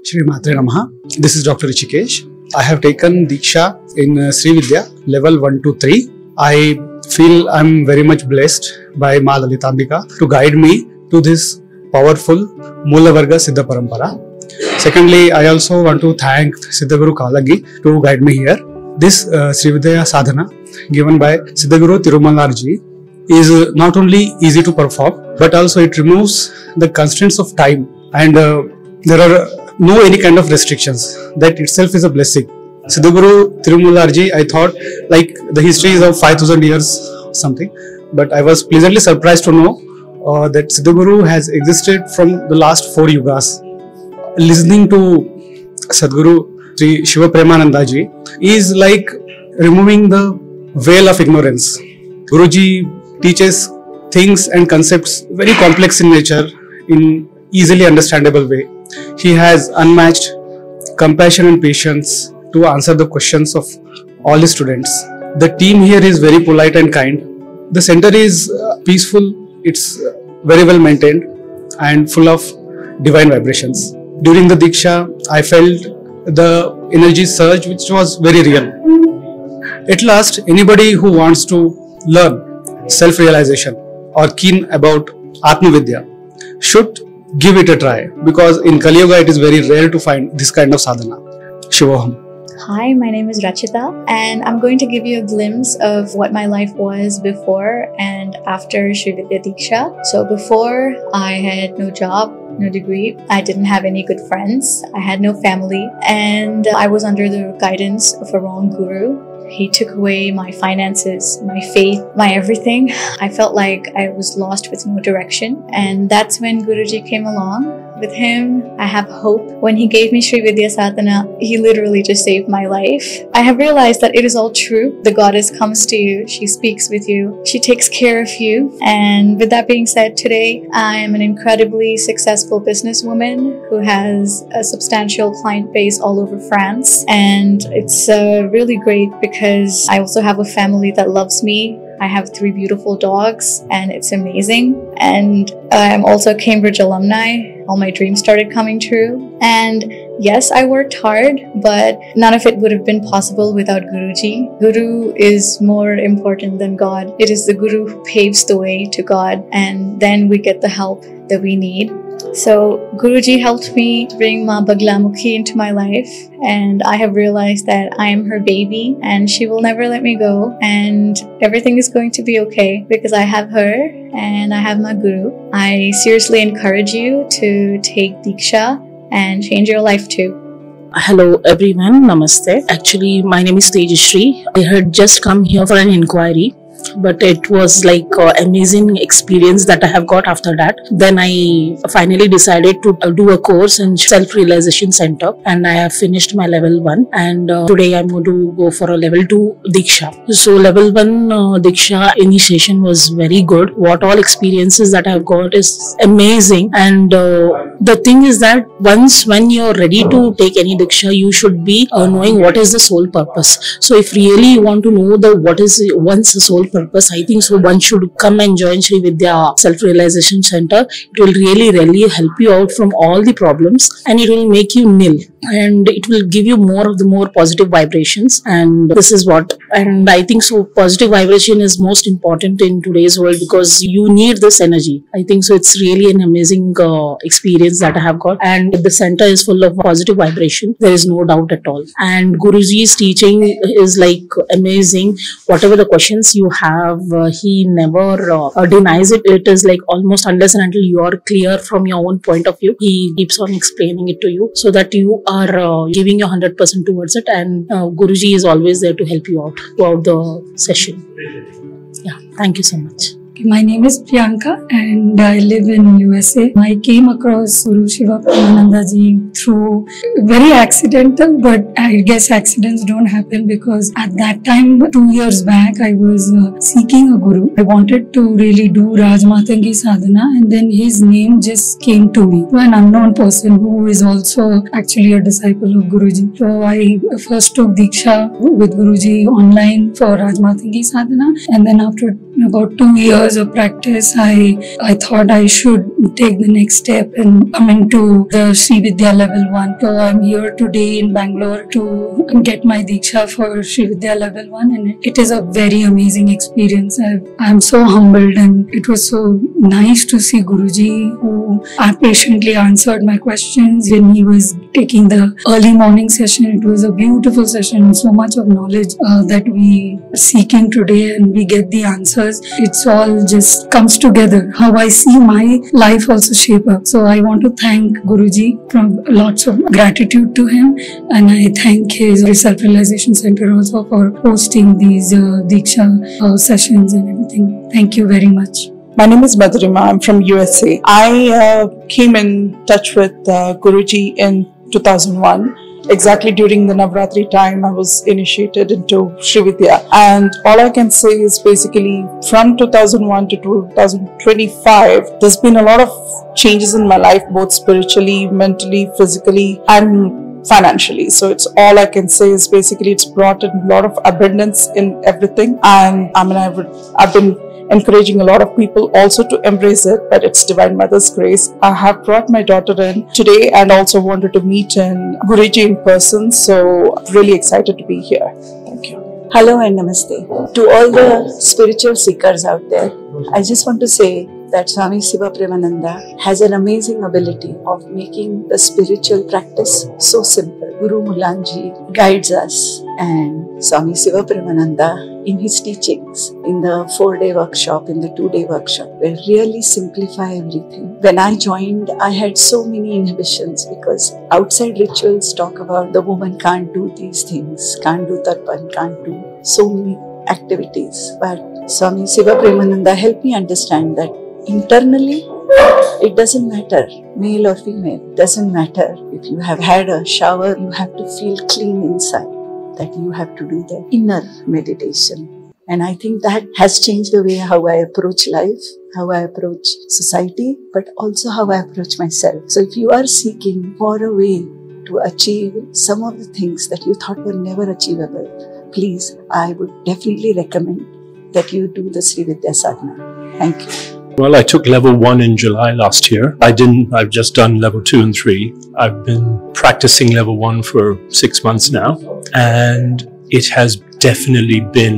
Shri Matre Namaha. This is Dr. Rishikesh. I have taken Diksha in Sri Vidya level 1 to 3. I feel I'm very much blessed by Ma Lalitambika to guide me to this powerful Mula Varga Siddha Parampara. Secondly, I also want to thank Siddhaguru Kalagi to guide me here. This Sri Vidya sadhana given by Siddhaguru Tirumalarji is not only easy to perform, but also it removes the constraints of time, and there are no any kind of restrictions. That itself is a blessing. Siddhaguru Tirumalarji, I thought like the history is of 5000 years something, but I was pleasantly surprised to know that Siddhaguru has existed from the last 4 yugas. Listening to Sadhguru Sri Shiva Premanandaji is like removing the veil of ignorance. Guruji teaches things and concepts very complex in nature in easily understandable way. He has unmatched compassion and patience to answer the questions of all his students. The team here is very polite and kind. The center is peaceful, it's very well maintained and full of divine vibrations. During the Diksha, I felt the energy surge which was very real. At last, anybody who wants to learn self-realization or keen about Atma Vidya should give it a try, because in Kali Yuga it is very rare to find this kind of sadhana. Shivoham. Hi, my name is Rachita, and I'm going to give you a glimpse of what my life was before and after Sri Vidya Diksha. So before, I had no job, no degree. I didn't have any good friends. I had no family, and I was under the guidance of a wrong guru. He took away my finances, my faith, my everything. I felt like I was lost with no direction. And that's when Guruji came along. With him, I have hope. When he gave me Sri Vidya Sadhana, he literally just saved my life. I have realized that it is all true. The goddess comes to you, she speaks with you, she takes care of you. And with that being said, today I am an incredibly successful businesswoman who has a substantial client base all over France. And it's really great because I also have a family that loves me. I have 3 beautiful dogs and it's amazing. And I'm also a Cambridge alumni. All my dreams started coming true. And yes, I worked hard, but none of it would have been possible without Guruji. Guru is more important than God. It is the Guru who paves the way to God, and then we get the help that we need. So Guruji helped me bring Ma Baglamukhi into my life, and I have realized that I am her baby and she will never let me go, and everything is going to be okay because I have her and I have my Guru. I seriously encourage you to take Diksha and change your life too. Hello everyone, Namaste. Actually, my name is Tejashree. I had just come here for an inquiry, but it was like an amazing experience that I have got after that. Then I finally decided to do a course in Self-Realization Center, and I have finished my level 1, and today I'm going to go for a level 2 Diksha. So level 1 Diksha initiation was very good. What all experiences that I've got is amazing, and the thing is that when you're ready to take any Diksha, you should be knowing what is the soul purpose. So if really you want to know what is one's soul purpose, I think so one should come and join Sri Vidya Self-Realization Center. It will really help you out from all the problems, and it will make you nil, and it will give you more positive vibrations. And this is what, and I think so positive vibration is most important in today's world, because you need this energy. I think so it's really an amazing experience that I have got, and the center is full of positive vibration. There is no doubt at all. And Guruji's teaching is like amazing. Whatever the questions you have, he never denies it. It is like almost unless and until you are clear from your own point of view, he keeps on explaining it to you so that you are giving your 100% towards it, and Guruji is always there to help you out throughout the session. Yeah, thank you so much. My name is Priyanka and I live in USA. I came across Guru Shiva Premanandaji through very accidental, but I guess accidents don't happen, because at that time 2 years back I was seeking a guru. I wanted to really do Rajmatangi sadhana, and then his name just came to me, to an unknown person who is also actually a disciple of Guruji. So I first took Diksha with Guruji online for Rajmatangi sadhana, and then after in about 2 years of practice, I thought I should take the next step and come into the Sri Vidya level 1. So I'm here today in Bangalore to get my Diksha for Sri Vidya level 1, and it is a very amazing experience. I'm so humbled, and it was so nice to see Guruji, who patiently answered my questions when he was taking the early morning session. It was a beautiful session, so much of knowledge that we are seeking today, and we get the answers. It's all just comes together. How I see my life also shape up. So I want to thank Guruji, from lots of gratitude to him, and I thank his Self-Realization Center also for hosting these Diksha sessions and everything. Thank you very much. My name is Madhurima. I'm from USA. I came in touch with Guruji in 2001. Exactly during the Navratri time, I was initiated into Sri Vidya. And all I can say is basically from 2001 to 2025, there's been a lot of changes in my life, both spiritually, mentally, physically, and financially. So it's all I can say is basically it's brought in a lot of abundance in everything. And I mean, I've been encouraging a lot of people also to embrace it, but it's Divine Mother's grace. I have brought my daughter in today and also wanted to meet Guruji in person, so really excited to be here. Thank you. Hello and namaste. To all the spiritual seekers out there, I just want to say that Swami Siva Premananda has an amazing ability of making the spiritual practice so simple. Guru Mulanji guides us, and Swami Siva Premananda in his teachings, in the 4-day workshop, in the 2-day workshop, will really simplify everything. When I joined, I had so many inhibitions because outside rituals talk about the woman can't do these things, can't do tarpan, can't do so many activities. But Swami Siva Premananda helped me understand that internally, it doesn't matter, male or female, doesn't matter. If you have had a shower, you have to feel clean inside, that you have to do the inner meditation. And I think that has changed the way how I approach life, how I approach society, but also how I approach myself. So if you are seeking for a way to achieve some of the things that you thought were never achievable, please, I would definitely recommend that you do the Sri Vidya Sadhana. Thank you. Well, I took level 1 in July last year. I've just done level 2 and 3. I've been practicing level 1 for 6 months now, and it has definitely been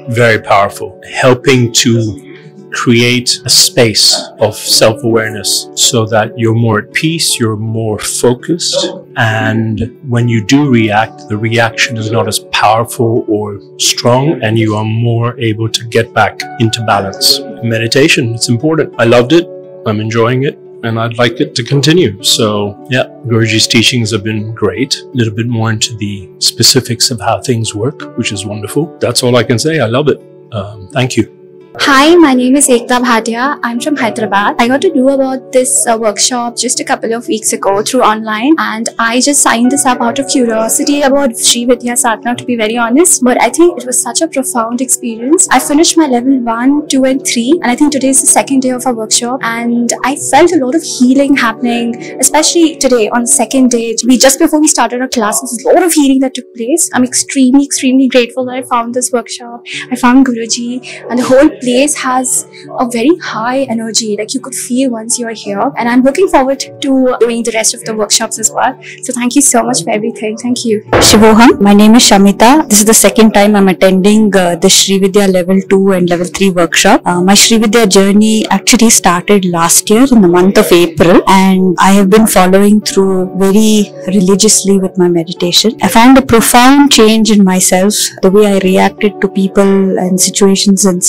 very powerful, helping to create a space of self-awareness so that you're more at peace, you're more focused, and when you do react, the reaction is not as powerful or strong, and you are more able to get back into balance. Meditation, it's important. I loved it, I'm enjoying it, and I'd like it to continue. So yeah, Guruji's teachings have been great. A little bit more into the specifics of how things work, which is wonderful. That's all I can say. I love it. Thank you. Hi, my name is Ekta Bhatia. I'm from Hyderabad. I got to know about this workshop just a couple of weeks ago through online, and I just signed this up out of curiosity about Sri Vidya Sadhana, to be very honest. But I think it was such a profound experience. I finished my level 1, 2 and 3, and I think today is the second day of our workshop, and I felt a lot of healing happening, especially today on the second day. Just before we started our classes, a lot of healing that took place. I'm extremely grateful that I found this workshop. I found Guruji, and the whole place has a very high energy, like you could feel once you're here, and I'm looking forward to doing the rest of the workshops as well. So thank you so much for everything. Thank you. Shivoham, my name is Shamita. This is the second time I'm attending the Sri Vidya level 2 and level 3 workshop. My Sri Vidya journey actually started last year in the month of April, and I have been following through very religiously with my meditation. I found a profound change in myself, the way I reacted to people and situations and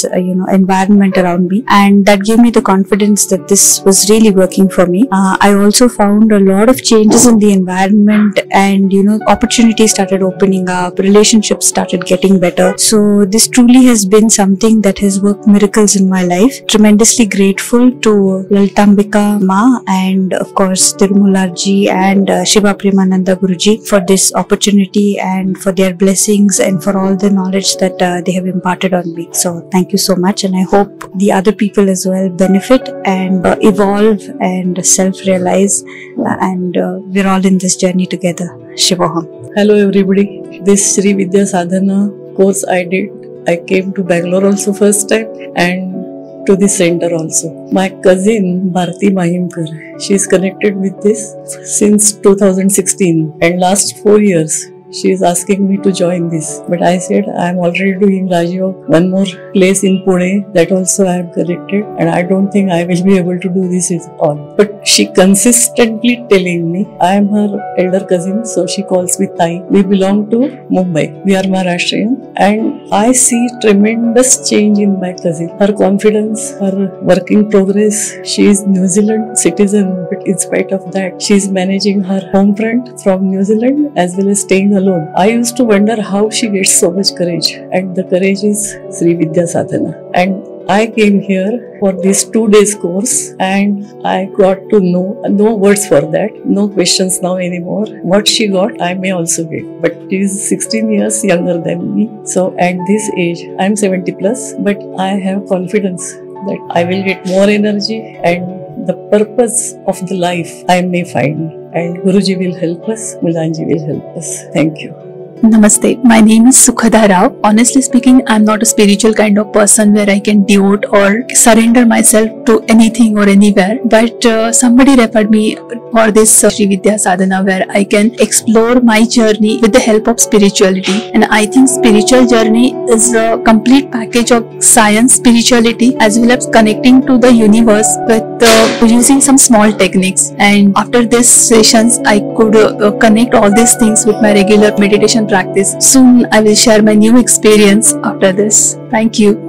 environment around me, and that gave me the confidence that this was really working for me. I also found a lot of changes in the environment, and opportunities started opening up, relationships started getting better. So this truly has been something that has worked miracles in my life. Tremendously grateful to Lalitambika Ma and of course Tirumularji and Shiva Premananda Guruji for this opportunity and for their blessings and for all the knowledge that they have imparted on me. So thank you so much, and I hope the other people as well benefit and evolve and self-realize, and we're all in this journey together. Shivoham. Hello everybody. This Sri Vidya Sadhana course I did I came to Bangalore also first time and to the center also. My cousin Bharti Mahimkar, she is connected with this since 2016 and last 4 years. She is asking me to join this, but I said I am already doing Rajyog, one more place in Pune, that also I am connected, and I don't think I will be able to do this at all. But she consistently telling me, I am her elder cousin, so she calls me Tai. We belong to Mumbai. We are Maharashtrian, and I see tremendous change in my cousin. Her confidence, her working progress. She is New Zealand citizen, but in spite of that, she is managing her home front from New Zealand as well as staying alone. I used to wonder how she gets so much courage, and the courage is Sri Vidya Sadhana. And I came here for this 2 days course and I got to know, no words for that, no questions now anymore. What she got, I may also get. But she is 16 years younger than me. So at this age, I am 70 plus, but I have confidence that I will get more energy and the purpose of the life I may find. And Guruji will help us, Mulanji will help us. Thank you. Namaste. My name is Sukhada Rao. Honestly speaking, I'm not a spiritual kind of person where I can devote or surrender myself to anything or anywhere. But somebody referred me for this Sri Vidya Sadhana where I can explore my journey with the help of spirituality. And I think spiritual journey is a complete package of science, spirituality, as well as connecting to the universe with using some small techniques. And after these sessions, I could connect all these things with my regular meditation practice. Soon I will share my new experience after this. Thank you.